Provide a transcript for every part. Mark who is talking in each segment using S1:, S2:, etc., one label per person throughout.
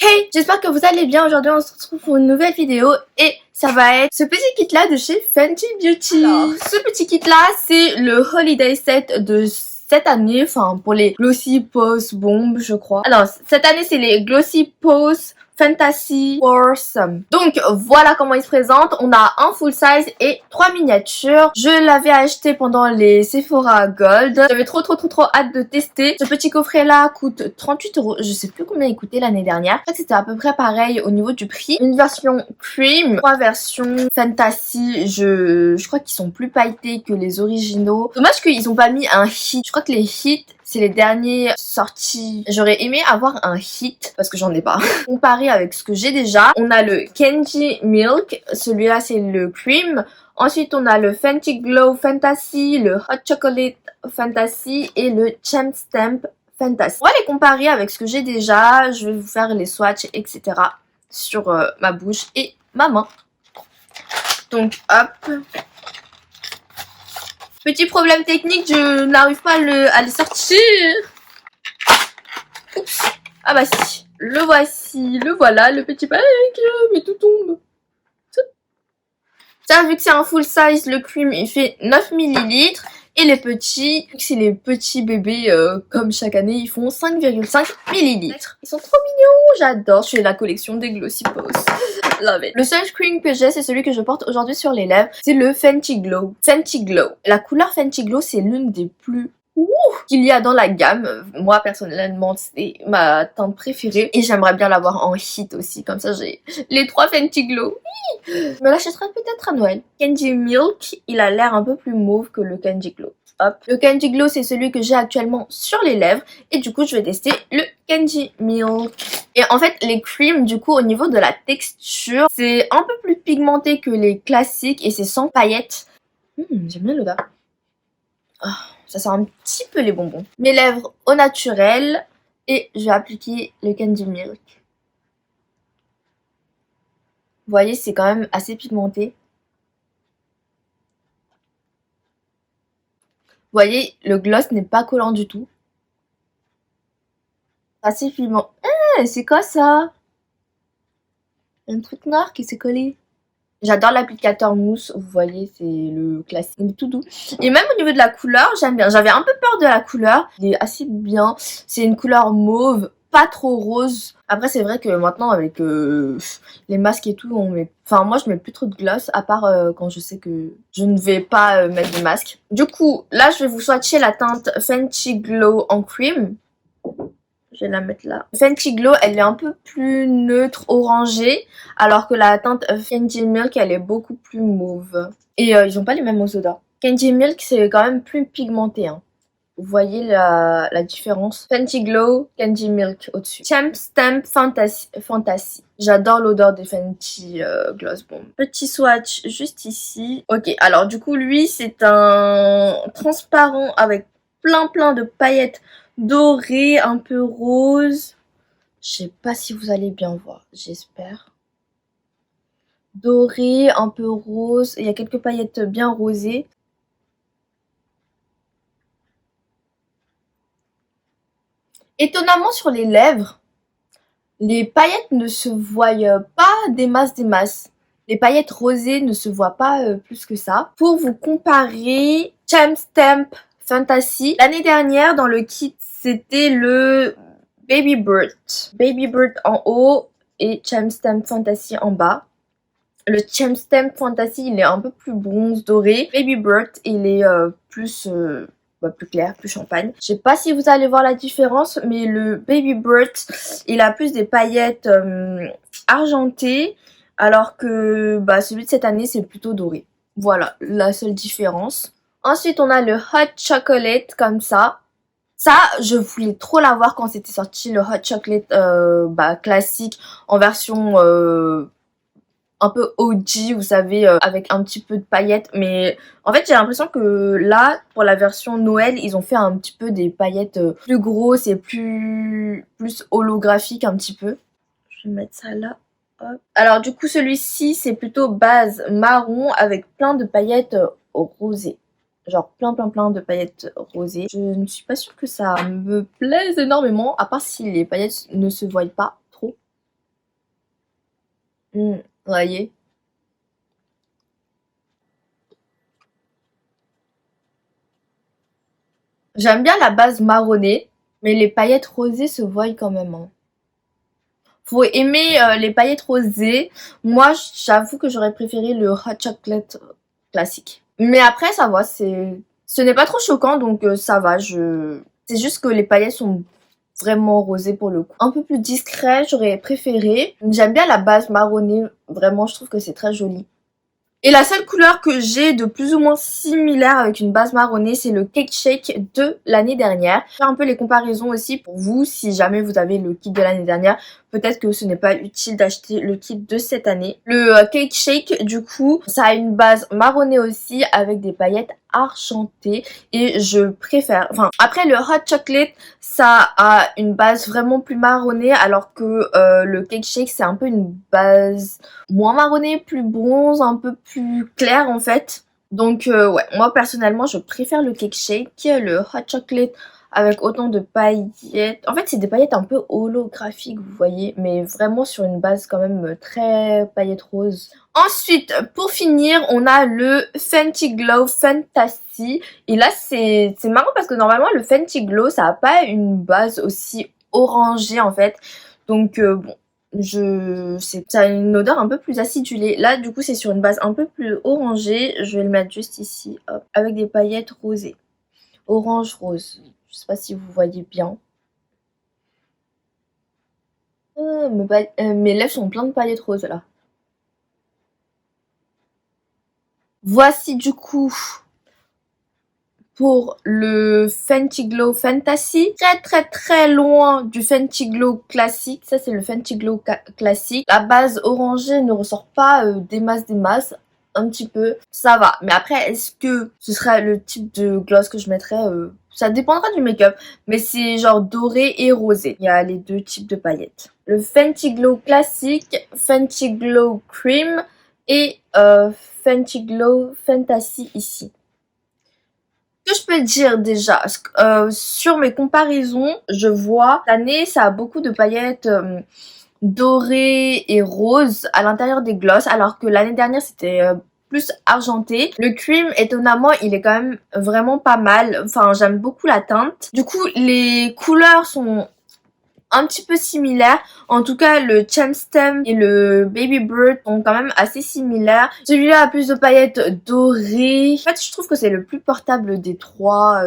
S1: Hey, j'espère que vous allez bien. Aujourd'hui, on se retrouve pour une nouvelle vidéo et ça va être ce petit kit là de chez Fenty Beauty. Alors, ce petit kit là, c'est le Holiday Set de cette année, enfin pour les Glossy Pose Bomb, je crois. Alors, cette année, c'est les Glossy Pose Fantasy Foursome. Donc voilà comment il se présente. On a un full size et 3 miniatures. Je l'avais acheté pendant les Sephora Gold. J'avais trop hâte de tester. Ce petit coffret là coûte 38 €. Je sais plus combien il coûtait l'année dernière. Je crois que c'était à peu près pareil au niveau du prix. Une version cream, 3 versions fantasy. Je crois qu'ils sont plus pailletés que les originaux. Dommage qu'ils ont pas mis un hit. Je crois que les hits c'est les derniers sortis. J'aurais aimé avoir un hit parce que j'en ai pas. Comparé avec ce que j'ai déjà, on a le Candy Milk. Celui-là, c'est le cream. Ensuite, on a le Fenty Glow Fantasy, le Hot Chocolate Fantasy et le Gem Stamp Fantasy. On va les comparer avec ce que j'ai déjà. Je vais vous faire les swatchs, etc. sur ma bouche et ma main. Donc, hop. Petit problème technique, je n'arrive pas à le sortir. Oups. Ah bah si. Le voici, le voilà, le petit pack. Mais tout tombe. Ça, vu que c'est un full size, le cream, il fait 9 ml. Et les petits, vu que c'est les petits bébés, comme chaque année, ils font 5,5 ml. Ils sont trop mignons, j'adore. Je fais la collection des Glossy Pose. Love it. Le seul cream que j'ai, c'est celui que je porte aujourd'hui sur les lèvres. C'est le Fenty Glow. Fenty Glow. La couleur Fenty Glow, c'est l'une des plus qu'il y a dans la gamme. Moi personnellement c'est ma teinte préférée et j'aimerais bien l'avoir en hit aussi, comme ça j'ai les 3 Fenty Glow. Oui. Je me l'achèterai peut-être à Noël. Candy Milk, il a l'air un peu plus mauve que le Candy Glow. Hop. Le Candy Glow c'est celui que j'ai actuellement sur les lèvres et du coup je vais tester le Candy Milk. Et en fait les creams du coup au niveau de la texture c'est un peu plus pigmenté que les classiques et c'est sans paillettes. J'aime bien l'odeur. Oh, ça sent un petit peu les bonbons. Mes lèvres au naturel et je vais appliquer le Candy Milk. Vous voyez, c'est quand même assez pigmenté. Vous voyez, le gloss n'est pas collant du tout. Assez pigmenté. C'est quoi ça? Un truc noir qui s'est collé. J'adore l'applicateur mousse, vous voyez, c'est le classique, il est tout doux. Et même au niveau de la couleur, j'aime bien. J'avais un peu peur de la couleur, il est assez bien. C'est une couleur mauve, pas trop rose. Après, c'est vrai que maintenant, avec les masques et tout, enfin, moi, je mets plus trop de gloss, à part quand je sais que je ne vais pas mettre de masque. Du coup, là, je vais vous swatcher la teinte Fenty Glow en cream. Je vais la mettre là. Fenty Glow, elle est un peu plus neutre, orangée, alors que la teinte Fenty Milk, elle est beaucoup plus mauve. Et ils ont pas les mêmes odeurs. Candy Milk, c'est quand même plus pigmenté. Hein. Vous voyez la différence. Fenty Glow, Candy Milk au-dessus. Gem Stamp Fantasy. J'adore l'odeur des Fenty Gloss Bomb. Petit swatch juste ici. Ok, alors du coup, lui, c'est un transparent avec plein de paillettes doré, un peu rose. Je sais pas si vous allez bien voir, j'espère. Doré, un peu rose. Il y a quelques paillettes bien rosées. Étonnamment sur les lèvres, les paillettes ne se voient pas des masses. Les paillettes rosées ne se voient pas plus que ça. Pour vous comparer, Gem Stamp Fantasy. L'année dernière, dans le kit, c'était le Baby Bird. Baby Bird en haut et Gem Stamp Fantasy en bas. Le Gem Stamp Fantasy, il est un peu plus bronze doré. Baby Bird, il est plus clair, plus champagne. Je sais pas si vous allez voir la différence, mais le Baby Bird, il a plus des paillettes argentées, alors que celui de cette année, c'est plutôt doré. Voilà, la seule différence. Ensuite, on a le Hot Chocolate, comme ça. Ça, je voulais trop l'avoir quand c'était sorti, le Hot Chocolate classique, en version un peu OG, vous savez, avec un petit peu de paillettes. Mais en fait, j'ai l'impression que là, pour la version Noël, ils ont fait un petit peu des paillettes plus grosses et plus holographiques un petit peu. Je vais mettre ça là. Hop. Alors du coup, celui-ci, c'est plutôt base marron avec plein de paillettes rosées. Genre plein de paillettes rosées. Je ne suis pas sûre que ça me plaise énormément, à part si les paillettes ne se voient pas trop. Voyez. J'aime bien la base marronnée, mais les paillettes rosées se voient quand même, hein. Faut aimer les paillettes rosées. Moi, j'avoue que j'aurais préféré le hot chocolate classique. Mais après, ça va, ce n'est pas trop choquant, donc ça va. C'est juste que les paillettes sont vraiment rosées pour le coup. Un peu plus discret, j'aurais préféré. J'aime bien la base marronnée. Vraiment, je trouve que c'est très joli. Et la seule couleur que j'ai de plus ou moins similaire avec une base marronnée, c'est le Cake Shake de l'année dernière. Je vais faire un peu les comparaisons aussi pour vous, si jamais vous avez le kit de l'année dernière. Peut-être que ce n'est pas utile d'acheter le kit de cette année. Le Cake Shake, du coup, ça a une base marronnée aussi avec des paillettes argentées. Et je préfère... Enfin, après le Hot Chocolate, ça a une base vraiment plus marronnée, alors que le Cake Shake, c'est un peu une base moins marronnée, plus bronze, un peu plus clair en fait. Donc ouais, moi personnellement, je préfère le Cake Shake, le Hot Chocolate avec autant de paillettes. En fait, c'est des paillettes un peu holographiques, vous voyez, mais vraiment sur une base quand même très paillettes roses. Ensuite, pour finir, on a le Fenty Glow Fantasy. Et là, c'est marrant parce que normalement, le Fenty Glow, ça n'a pas une base aussi orangée en fait. Donc bon, ça a une odeur un peu plus acidulée. Là, du coup, c'est sur une base un peu plus orangée. Je vais le mettre juste ici, hop, avec des paillettes rosées. Orange rose. Je sais pas si vous voyez bien. Mes lèvres sont pleines de paillettes roses là. Voici du coup pour le Fenty Glow Fantasy. Très très très loin du Fenty Glow classique. Ça c'est le Fenty Glow classique. La base orangée ne ressort pas des masses. Un petit peu, ça va. Mais après, est-ce que ce sera le type de gloss que je mettrais ça dépendra du make-up. Mais c'est genre doré et rosé. Il y a les deux types de paillettes. Le Fenty Glow classique, Fenty Glow Cream et Fenty Glow Fantasy ici. Ce que je peux dire déjà, sur mes comparaisons, je vois l'année ça a beaucoup de paillettes dorées et roses à l'intérieur des gloss, alors que l'année dernière c'était plus argenté. Le cream, étonnamment, il est quand même vraiment pas mal. Enfin, j'aime beaucoup la teinte. Du coup, les couleurs sont un petit peu similaires. En tout cas, le Cham Stem et le Baby Bird sont quand même assez similaires. Celui-là a plus de paillettes dorées. En fait, je trouve que c'est le plus portable des trois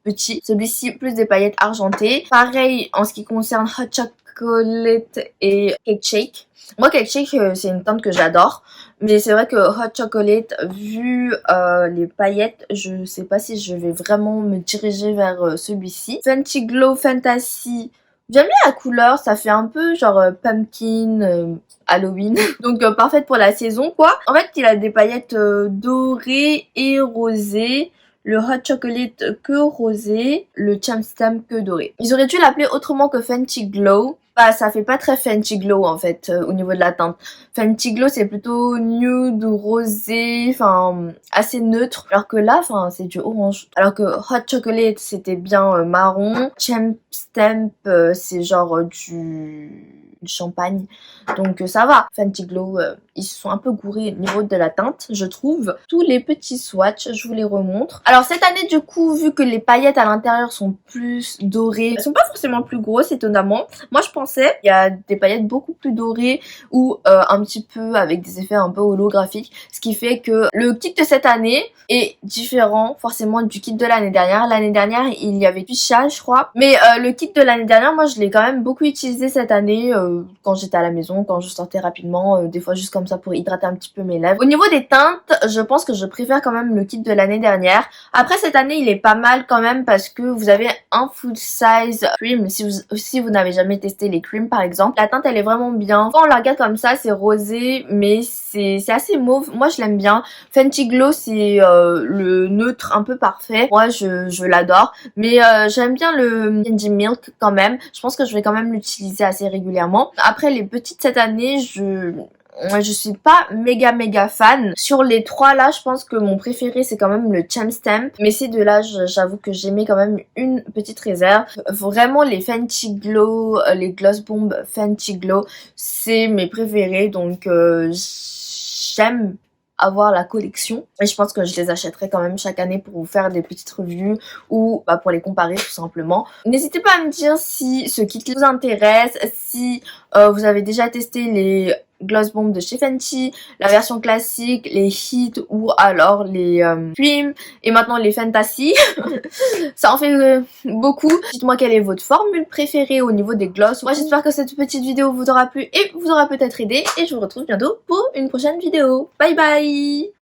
S1: petits. Celui-ci, plus des paillettes argentées. Pareil, en ce qui concerne Hot Chocolate et Cake Shake. Moi, Cake Shake, c'est une teinte que j'adore. Mais c'est vrai que Hot Chocolate, vu les paillettes, je sais pas si je vais vraiment me diriger vers celui-ci. Fenty Glow Fantasy. J'aime bien la couleur, ça fait un peu genre pumpkin, Halloween. Donc parfaite pour la saison quoi. En fait il a des paillettes dorées et rosées. Le hot chocolate que rosé, le Cham Stem que doré. Ils auraient dû l'appeler autrement que Fenty Glow. Bah ça fait pas très Fenty Glow en fait au niveau de la teinte. Fenty Glow c'est plutôt nude ou rosé, enfin assez neutre. Alors que là enfin c'est du orange. Alors que Hot Chocolate c'était bien marron. Cham Stem c'est genre du champagne. Donc ça va. Fenty Glow, ils se sont un peu gourés au niveau de la teinte, je trouve. Tous les petits swatchs, je vous les remontre. Alors cette année du coup, vu que les paillettes à l'intérieur sont plus dorées, elles sont pas forcément plus grosses étonnamment. Moi je pensais, il y a des paillettes beaucoup plus dorées ou un petit peu avec des effets un peu holographiques. Ce qui fait que le kit de cette année est différent forcément du kit de l'année dernière. L'année dernière, il y avait Picha, je crois. Mais le kit de l'année dernière, moi je l'ai quand même beaucoup utilisé cette année quand j'étais à la maison, quand je sortais rapidement, des fois juste comme ça pour hydrater un petit peu mes lèvres. Au niveau des teintes, je pense que je préfère quand même le kit de l'année dernière. Après cette année, il est pas mal quand même parce que vous avez un full size cream. Si vous n'avez jamais testé les creams par exemple, la teinte elle est vraiment bien. Quand on la regarde comme ça, c'est rosé mais c'est assez mauve. Moi je l'aime bien. Fenty Glow c'est le neutre un peu parfait. Moi je l'adore. Mais j'aime bien le Candy Milk quand même. Je pense que je vais quand même l'utiliser assez régulièrement. Après les petites cette année, je suis pas méga fan. Sur les 3 là, je pense que mon préféré c'est quand même le Champ Stamp. Mais ces 2 là, j'avoue que j'aimais quand même une petite réserve. Vraiment les Fenty Glow, les Gloss Bomb Fenty Glow, c'est mes préférés. Donc j'aime avoir la collection et je pense que je les achèterai quand même chaque année pour vous faire des petites reviews ou pour les comparer tout simplement. N'hésitez pas à me dire si ce kit vous intéresse, si vous avez déjà testé les Gloss Bomb de chez Fenty, la version classique, les Hit ou alors les Cream et maintenant les Fantasy. Ça en fait beaucoup. Dites-moi quelle est votre formule préférée au niveau des gloss. Moi j'espère que cette petite vidéo vous aura plu et vous aura peut-être aidé et je vous retrouve bientôt pour une prochaine vidéo. Bye bye.